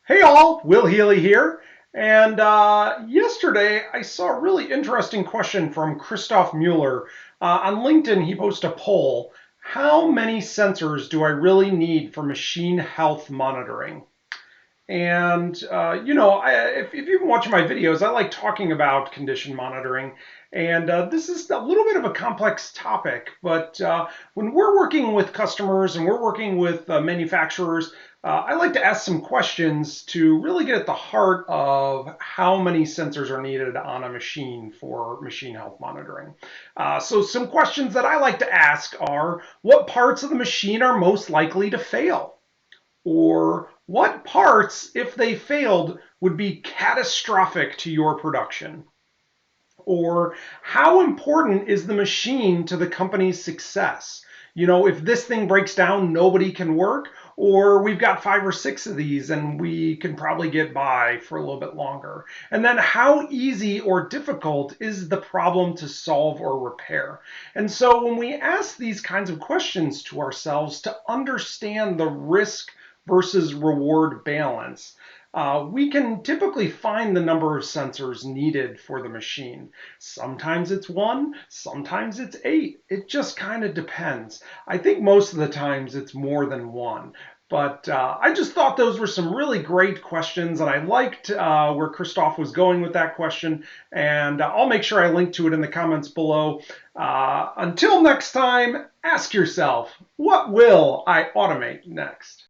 Hey all, Will Healy here. And yesterday I saw a really interesting question from Christoph Müller. On LinkedIn, he posted a poll. How many sensors do I really need for machine health monitoring? And, if you've been watching my videos, I like talking about condition monitoring. And this is a little bit of a complex topic, but when we're working with customers and we're working with manufacturers, I like to ask some questions to really get at the heart of how many sensors are needed on a machine for machine health monitoring. So some questions that I like to ask are, what parts of the machine are most likely to fail? Or what parts, if they failed, would be catastrophic to your production? Or how important is the machine to the company's success? If this thing breaks down, nobody can work, or we've got 5 or 6 of these and we can probably get by for a little bit longer. And then how easy or difficult is the problem to solve or repair? And so when we ask these kinds of questions to ourselves to understand the risk versus reward balance, we can typically find the number of sensors needed for the machine. Sometimes it's 1, sometimes it's 8. It just kind of depends. I think most of the times it's more than 1. But I just thought those were some really great questions, and I liked where Christoph was going with that question. And I'll make sure I link to it in the comments below. Until next time, ask yourself, what will I automate next?